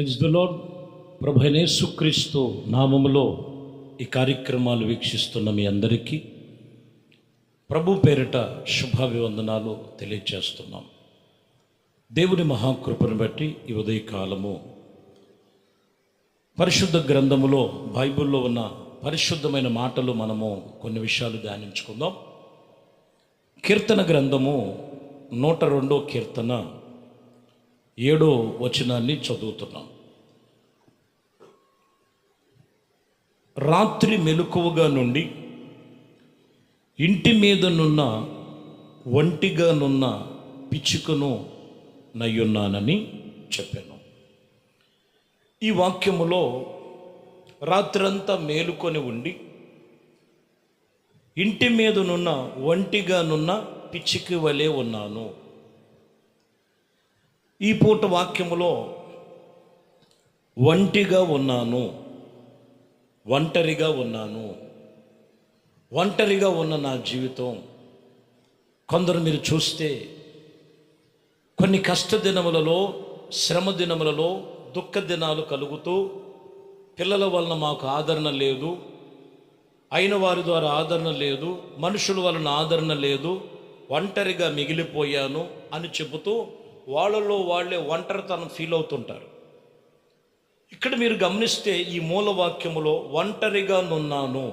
Praise the lord. ప్రభు అయిన యేసుక్రీస్తు నామములో ఈ కార్యక్రమాలు వీక్షిస్తున్న మీ అందరికీ ప్రభు పేరిట శుభాభివందనాలు తెలియజేస్తున్నాం. దేవుని మహాకృపను బట్టి ఈ ఉదయకాలము పరిశుద్ధ గ్రంథములో బైబిల్లో ఉన్న పరిశుద్ధమైన మాటలు మనము కొన్ని విషయాలు ధ్యానించుకుందాం. కీర్తన గ్రంథము 102వ కీర్తన 7వ వచనాన్ని చదువుతున్నాం. రాత్రి మెలకువగా నుండి ఇంటి మీదనున్న ఒంటిగానున్న పిచ్చుకను నయ్యున్నానని చెప్పాను. ఈ వాక్యములో రాత్రంతా మేలుకొని ఉండి ఇంటి మీదనున్న ఒంటిగానున్న పిచ్చుక వలె ఉన్నాను. ఈ పూట వాక్యములో ఒంటిగా ఉన్నాను, ఒంటరిగా ఉన్నాను, ఒంటరిగా ఉన్న నా జీవితం. కొందరు మీరు చూస్తే కొన్ని కష్ట దినములలో, శ్రమ దినములలో దుఃఖ దినాలు కలుగుతూ పిల్లల వలన మాకు ఆదరణ లేదు, అయిన వారి ద్వారా ఆదరణ లేదు, మనుషుల వలన ఆదరణ లేదు, ఒంటరిగా మిగిలిపోయాను అని చెబుతూ వాళ్ళలో వాళ్ళే ఒంటరితనం ఫీల్ అవుతుంటారు. ఇక్కడ మీరు గమనిస్తే ఈ మూలవాక్యములో ఒంటరిగా నున్నాను,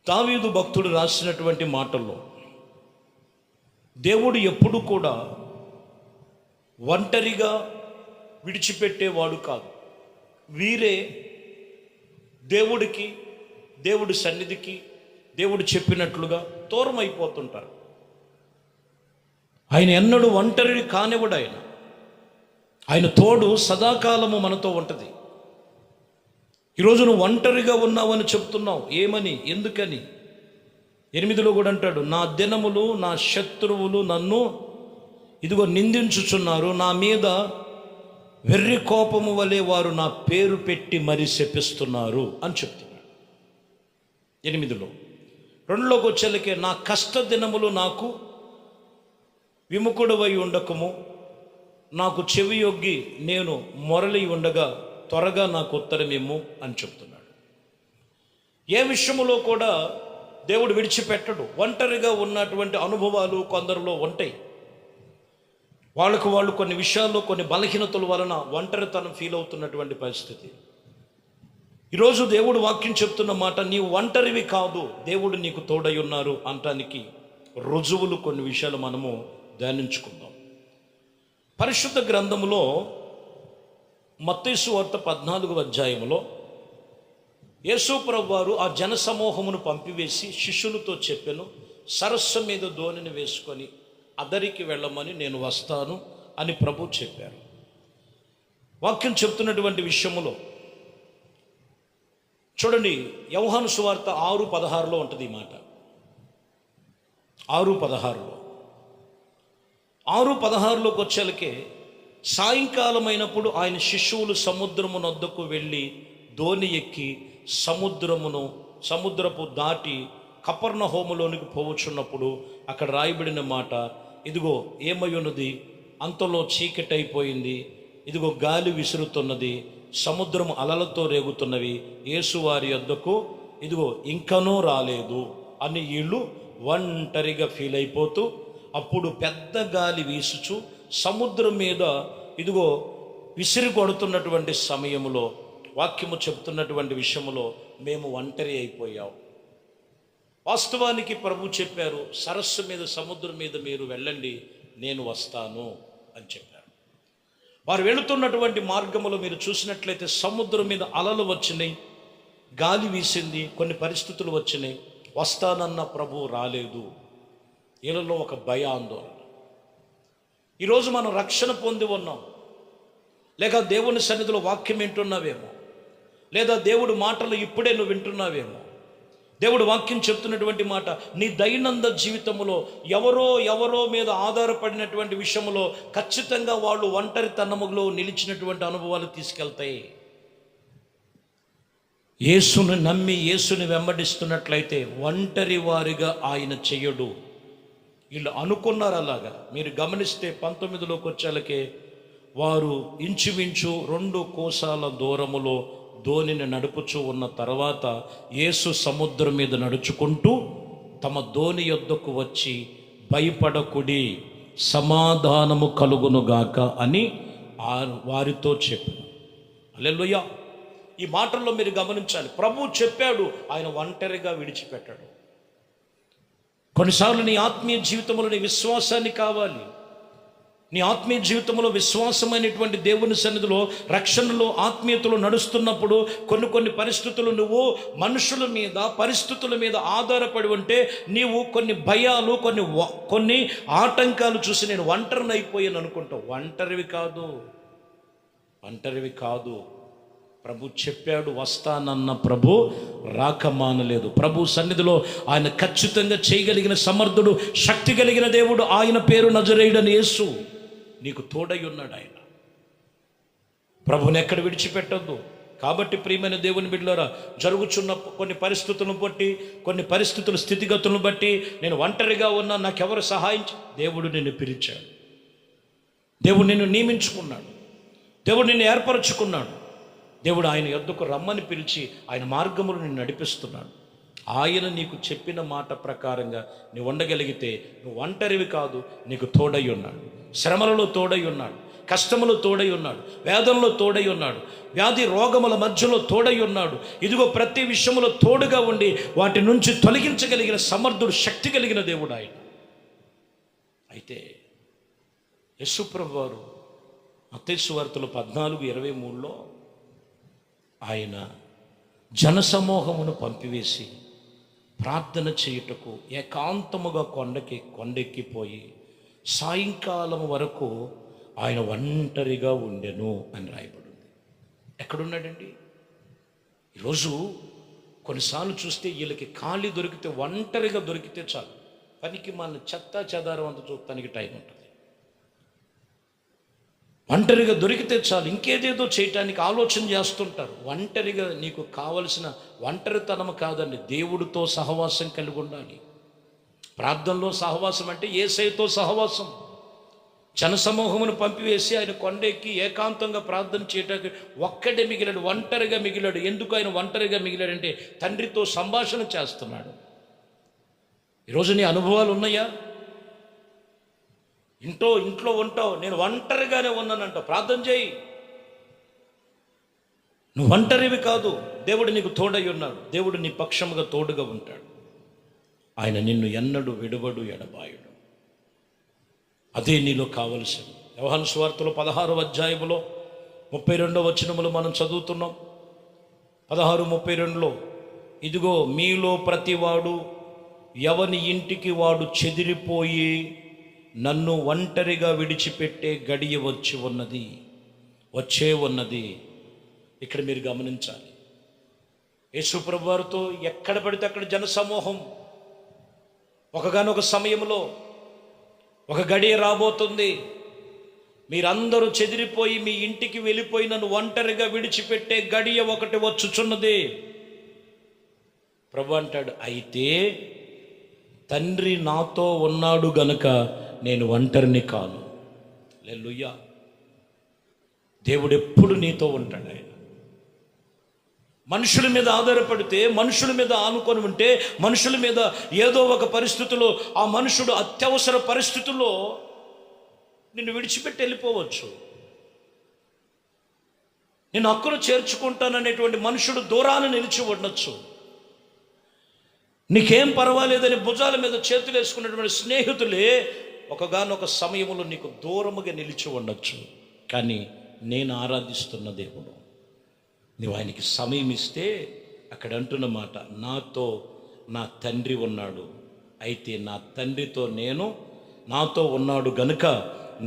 దావీదు భక్తుడు రాసినటువంటి మాటల్లో దేవుడు ఎప్పుడు కూడా ఒంటరిగా విడిచిపెట్టేవాడు కాదు. వీరే దేవుడికి, దేవుడి సన్నిధికి, దేవుడు చెప్పినట్లుగా దూరం అయిపోతుంటారు. ఆయన ఎన్నడూ ఒంటరి కానివ్వడు. ఆయన తోడు సదాకాలము మనతో ఉంటుంది. ఈరోజు నువ్వు ఒంటరిగా ఉన్నావని చెప్తున్నావు. ఏమని, ఎందుకని? 8లో కూడా అంటాడు, నా దినములు, నా శత్రువులు నన్ను ఇదిగో నిందించుచున్నారు, నా మీద వెర్రి కోపము వలె వారు నా పేరు పెట్టి మరి శపిస్తున్నారు అని చెప్తున్నాడు 8లో. 2లోకి వచ్చేలకే, నా కష్ట దినములు నాకు విముఖుడవై ఉండకము, నాకు చెవి యొగ్గి నేను మొరలి ఉండగా త్వరగా నాకు ఉత్తరమేమో అని చెప్తున్నాడు. ఏ విషయములో కూడా దేవుడు విడిచిపెట్టడు. ఒంటరిగా ఉన్నటువంటి అనుభవాలు కొందరిలో ఉంటాయి. వాళ్ళు కొన్ని విషయాల్లో కొన్ని బలహీనతల వలన ఒంటరితనం ఫీల్ అవుతున్నటువంటి పరిస్థితి. ఈరోజు దేవుడు వాక్యం చెప్తున్న మాట, నీవు ఒంటరివి కాదు, దేవుడు నీకు తోడై ఉన్నారు అనటానికి రుజువులు కొన్ని విషయాలు మనము ధ్యానించుకుందాం. పరిశుద్ధ గ్రంథములో మత్తయి సువార్త 14వ అధ్యాయంలో యేసు ప్రభువు వారు ఆ జన సమూహమును పంపివేసి శిష్యులతో చెప్పెను, సరస్సు మీద దోణిని వేసుకొని అదరికి వెళ్ళమని నేను వస్తాను అని ప్రభు చెప్పారు. వాక్యం చెప్తున్నటువంటి విషయములో చూడండి, యోహాను సువార్త 6:16లో ఉంటుంది ఈ మాట. 6:16లో 6:16లోకి వచ్చేలకే, సాయంకాలమైనప్పుడు ఆయన శిష్యువులు సముద్రము నొద్దకు వెళ్ళి దోణి ఎక్కి సముద్రపు దాటి కపెర్నహూములోనికి పోవచ్చున్నప్పుడు అక్కడ రాయబడిన మాట, ఇదిగో ఏమై ఉన్నది, అంతలో చీకటైపోయింది, ఇదిగో గాలి విసురుతున్నది, సముద్రము అలలతో రేగుతున్నవి, యేసువారి వద్దకు ఇదిగో ఇంకనూ రాలేదు అని వీళ్ళు ఒంటరిగా ఫీల్ అయిపోతూ, అప్పుడు పెద్ద గాలి వీసుచు సముద్రం మీద ఇదిగో విసిరి కొడుతున్నటువంటి సమయంలో వాక్యము చెబుతున్నటువంటి విషయంలో మేము ఒంటరి అయిపోయాం. వాస్తవానికి ప్రభు చెప్పారు, సరస్సు మీద, సముద్రం మీద మీరు వెళ్ళండి, నేను వస్తాను అని చెప్పారు. వారు వెళుతున్నటువంటి మార్గంలో మీరు చూసినట్లయితే సముద్రం మీద అలలు వచ్చినాయి, గాలి వీసింది, కొన్ని పరిస్థితులు వచ్చినాయి. వస్తానన్న ప్రభు రాలేదు. వీళ్ళలో ఒక భయ ఆందోళన. ఈరోజు మనం రక్షణ పొంది ఉన్నాం, లేక దేవుని సన్నిధిలో వాక్యం వింటున్నావేమో, లేదా దేవుడు మాటలు ఇప్పుడే నువ్వు వింటున్నావేమో. దేవుడు వాక్యం చెప్తున్నటువంటి మాట, నీ దైనందిన జీవితంలో ఎవరో మీద ఆధారపడినటువంటి విషయంలో ఖచ్చితంగా వాళ్ళు ఒంటరితనములో నిలిచినటువంటి అనుభవాలు తీసుకెళ్తాయి. యేసుని నమ్మి యేసుని వెంబడిస్తున్నట్లయితే ఒంటరి వారిగా ఆయన చెయ్యడు. వీళ్ళు అనుకున్నారు అలాగా. మీరు గమనిస్తే 19లోకి వచ్చేలకే వారు ఇంచుమించు 2 కోసాల దూరములో దోణిని నడుపుచూ ఉన్న తర్వాత యేసు సముద్రం మీద నడుచుకుంటూ తమ దోణి యొద్దకు వచ్చి, భయపడకుడి, సమాధానము కలుగునుగాక అని వారితో చెప్పాను. హల్లెలూయా. ఈ మాటల్లో మీరు గమనించాలి, ప్రభువు చెప్పాడు, ఆయన ఒంటరిగా విడిచిపెట్టాడు. కొన్నిసార్లు నీ ఆత్మీయ జీవితంలో నీ విశ్వాసాన్ని కావాలి. నీ ఆత్మీయ జీవితంలో విశ్వాసమైనటువంటి దేవుని సన్నిధిలో, రక్షణలో, ఆత్మీయతలో నడుస్తున్నప్పుడు కొన్ని పరిస్థితులు నువ్వు మనుషుల మీద, పరిస్థితుల మీద ఆధారపడి ఉంటే నీవు కొన్ని భయాలు, కొన్ని ఆటంకాలు చూసి నేను ఒంటరిని అయిపోయాను అనుకుంటావు. ఒంటరివి కాదు. ప్రభు చెప్పాడు, వస్తానన్న ప్రభు రాకమానలేదు. ప్రభు సన్నిధిలో ఆయన ఖచ్చితంగా చేయగలిగిన సమర్థుడు, శక్తి కలిగిన దేవుడు. ఆయన పేరు నజరేయుడని యేసు. నీకు తోడై ఉన్నాడు ఆయన. ప్రభుని ఎక్కడ విడిచిపెట్టొద్దు. కాబట్టి ప్రియమైన దేవుని బిడ్డలారా, జరుగుచున్న కొన్ని పరిస్థితులను బట్టి, కొన్ని పరిస్థితుల స్థితిగతులను బట్టి నేను ఒంటరిగా ఉన్నా, నాకెవరు సహాయం దేవుడు నిన్ను పిలిచాడు. దేవుడు నిన్ను నియమించుకున్నాడు. దేవుడు నిన్ను ఏర్పరచుకున్నాడు. దేవుడు ఆయన యొద్దకు రమ్మని పిలిచి ఆయన మార్గములు నిన్ను నడిపిస్తున్నాడు. ఆయన నీకు చెప్పిన మాట ప్రకారంగా నువ్వు ఉండగలిగితే నువ్వు ఒంటరివి కాదు, నీకు తోడై ఉన్నాడు. శ్రమలలో తోడై ఉన్నాడు, కష్టములో తోడై ఉన్నాడు, వేదనలో తోడై ఉన్నాడు, వ్యాధి రోగముల మధ్యలో తోడై ఉన్నాడు. ఇదిగో ప్రతి విషయంలో తోడుగా ఉండి వాటి నుంచి తొలగించగలిగిన సమర్థుడు, శక్తి కలిగిన దేవుడు ఆయన. అయితే యేసు ప్రభువు వారు మత్తయి సువార్తలో 14:23లో ఆయన జనసమూహమును పంపివేసి ప్రార్థన చేయుటకు ఏకాంతముగా కొండెక్కిపోయి సాయంకాలం వరకు ఆయన ఒంటరిగా ఉండెను అని రాయబడింది. ఎక్కడున్నాడండి? ఈరోజు కొన్నిసార్లు చూస్తే వీళ్ళకి ఖాళీ దొరికితే, ఒంటరిగా దొరికితే చాలు, పనికి మన చెత్త చెదారం అంత చూడటానికి టైం ఉంటుంది. ఒంటరిగా దొరికితే చాలు, ఇంకేదేదో చేయటానికి ఆలోచన చేస్తుంటారు. ఒంటరిగా నీకు కావలసిన ఒంటరితనం కాదండి, దేవుడితో సహవాసం కలిగి ఉండాలి. ప్రార్థనలో సహవాసం అంటే యేసయ్యతో సహవాసం. జనసమూహమును పంపివేసి ఆయన కొండెక్కి ఏకాంతంగా ప్రార్థన చేయటానికి ఒక్కడే మిగిలాడు, ఒంటరిగా మిగిలాడు. ఎందుకు ఆయన ఒంటరిగా మిగిలాడంటే తండ్రితో సంభాషణ చేస్తున్నాడు. ఈరోజు నీ అనుభవాలు ఉన్నాయా? ఇంట్లో ఉంటావు, నేను ఒంటరిగానే ఉన్నానంటావు. ప్రార్థన చేయి. నువ్వు ఒంటరివి కాదు, దేవుడు నీకు తోడై ఉన్నాడు. దేవుడు నీ పక్షముగా తోడుగా ఉంటాడు. ఆయన నిన్ను ఎన్నడూ విడువడు, ఎడబాయుడు. అదే నీలో కావలసింది. యోహాను సువార్తలో 16వ అధ్యాయములో 32వ వచనములో మనం చదువుతున్నాం. 16:32లో, ఇదిగో మీలో ప్రతివాడు ఎవని ఇంటికి వాడు చెదిరిపోయి నన్ను ఒంటరిగా విడిచిపెట్టే గడియ వచ్చే ఉన్నది. ఇక్కడ మీరు గమనించాలి, యేసు ప్రభువు వారితో ఎక్కడ పడితే అక్కడ జనసమూహం. ఒకగానొక సమయంలో ఒక గడియ రాబోతుంది, మీరందరూ చెదిరిపోయి మీ ఇంటికి వెళ్ళిపోయి నన్ను ఒంటరిగా విడిచిపెట్టే గడియ ఒకటి వచ్చుచున్నది. ప్రభు అంటాడు, అయితే తండ్రి నాతో ఉన్నాడు గనుక నేను ఒంటరిని కాను. హల్లెలూయా. దేవుడు ఎప్పుడు నీతో ఉంటాడు. ఆయన మనుషుల మీద ఆధారపడితే, మనుషుల మీద ఆనుకొని ఉంటే, మనుషుల మీద ఏదో ఒక పరిస్థితిలో ఆ మనుషుడు అత్యవసర పరిస్థితుల్లో నిన్ను విడిచిపెట్టి వెళ్ళిపోవచ్చు. నేను హక్కును చేర్చుకుంటాననేటువంటి మనుషుడు దూరాన నిలిచి ఉండొచ్చు. నీకేం పర్వాలేదని భుజాల మీద చేతులు వేసుకున్నటువంటి స్నేహితులే ఒకగానొక సమయంలో నీకు దూరముగా నిలిచి ఉండొచ్చు. కానీ నేను ఆరాధిస్తున్న దేవుడు, నువ్వు ఆయనకి సమయం ఇస్తే అక్కడ అంటున్న మాట, నాతో నా తండ్రి ఉన్నాడు, అయితే నా తండ్రితో నాతో ఉన్నాడు గనుక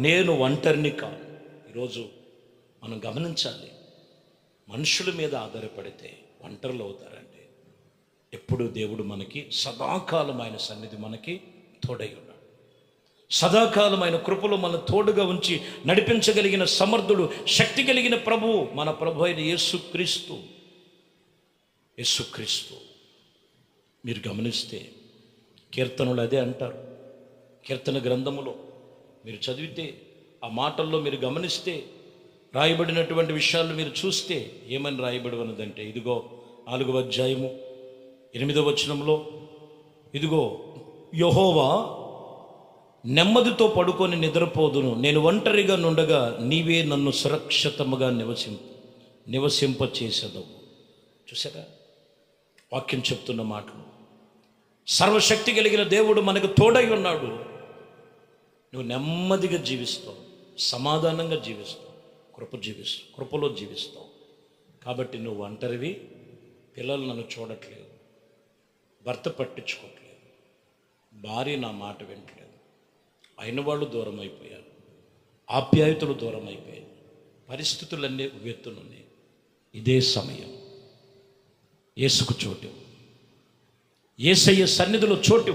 నేను ఒంటరిని కాను. ఈరోజు మనం గమనించాలి, మనుషుల మీద ఆధారపడితే ఒంటరులు అవుతారండి. ఎప్పుడు దేవుడు మనకి సదాకాలం ఆయన సన్నిధి మనకి తోడై ఉన్నాడు. సదాకాలం ఆయన కృపలో మన తోడుగా ఉంచి నడిపించగలిగిన సమర్థుడు, శక్తి కలిగిన ప్రభువు మన ప్రభు అయిన యేసుక్రీస్తు. మీరు గమనిస్తే కీర్తనలు అదే అంటారు. కీర్తన గ్రంథములో మీరు చదివితే, ఆ మాటల్లో మీరు గమనిస్తే రాయబడినటువంటి విషయాలు మీరు చూస్తే ఏమని రాయబడి ఉన్నదంటే, ఇదిగో 4వ అధ్యాయము 8వ వచనంలో, ఇదిగో యెహోవా నెమ్మదితో పడుకొని నిద్రపోదును, నేను ఒంటరిగా నుండగా నీవే నన్ను సురక్షితముగా నివసింపచేసేదవు. చూసారా వాక్యం చెప్తున్న మాటలు. సర్వశక్తి కలిగిన దేవుడు మనకు తోడై ఉన్నాడు. నువ్వు నెమ్మదిగా జీవిస్తావు, సమాధానంగా జీవిస్తావు, కృపలో జీవిస్తావు. కాబట్టి నువ్వు ఒంటరివి, పిల్లలు నన్ను చూడట్లేదు, భర్త పట్టించుకోవట్లేదు, భార్య నా మాట వింటలేదు, అయిన వాళ్ళు దూరం అయిపోయారు, ఆప్యాయతలు దూరం అయిపోయాయి, పరిస్థితులన్నీ ఉవ్వెత్తునున్నాయి. ఇదే సమయం యేసుకు చోటు, యేసయ్య సన్నిధిలో చోటు.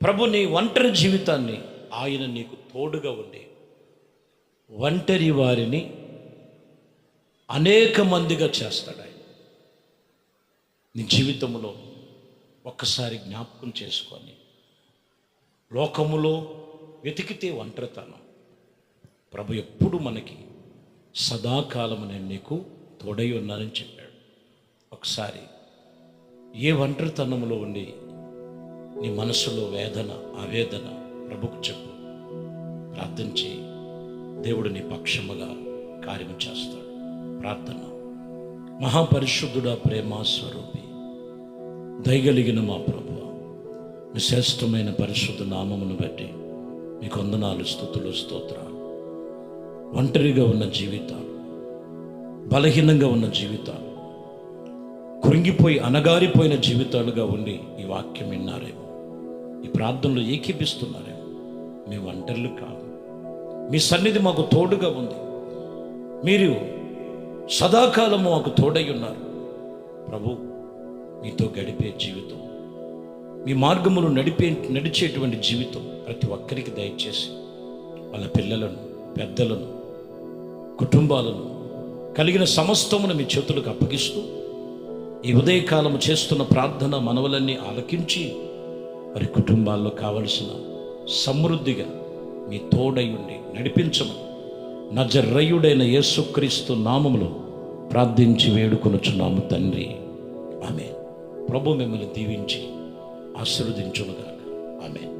ప్రభు నీ ఒంటరి జీవితాన్ని ఆయన నీకు తోడుగా ఉండి ఒంటరి వారిని అనేక మందిగా చేస్తాడు. ఆయన నీ జీవితంలో ఒక్కసారి జ్ఞాపకం చేసుకొని, లోకములో వెతికితే ఒంటరితనం, ప్రభు ఎప్పుడు మనకి సదాకాలం నేను నీకు తోడై ఉన్నానని చెప్పాడు. ఒకసారి ఏ ఒంటరితనంలో ఉండి నీ మనసులో వేదన, ఆవేదన ప్రభుకు చెప్పు, ప్రార్థన చేయి. దేవుడు నీ పక్షముగా కార్యము చేస్తాడు. ప్రార్థన. మహాపరిశుద్ధుడా, ప్రేమ స్వరూపి, దయగలిగిన మా ప్రభువా, మీ శ్రేష్టమైన పరిశుద్ధ నామమును బట్టి మీకు వందనాలు, స్తుతులు, స్తోత్రాలు. ఒంటరిగా ఉన్న జీవితాలు, బలహీనంగా ఉన్న జీవితాలు, కృంగిపోయి అనగారిపోయిన జీవితాలుగా ఉండి ఈ వాక్యం విన్నారేమో, ఈ ప్రార్థనలో ఏకీపిస్తున్నారేమో. మేము ఒంటరులు కాదు, మీ సన్నిధి మాకు తోడుగా ఉంది. మీరు సదాకాలము మాకు తోడై ఉన్నారు. ప్రభు, మీతో గడిపే జీవితం, మీ మార్గములు నడిచేటువంటి జీవితం ప్రతి ఒక్కరికి దయచేసి వాళ్ళ పిల్లలను, పెద్దలను, కుటుంబాలను, కలిగిన సమస్తమును మీ చేతులకు అప్పగిస్తూ ఈ ఉదయకాలము చేస్తున్న ప్రార్థన మనవలన్నీ ఆలకించి వారి కుటుంబాల్లో కావలసిన సమృద్ధిగా మీ తోడై ఉండి నడిపించమని నజరేయుడైన యేసుక్రీస్తు నామములో ప్రార్థించి వేడుకొనుచున్నాము తండ్రి, ఆమేన్. ప్రభు మిమ్మల్ని దీవించి ఆశీర్వదించునుగాక. ఆమేన్.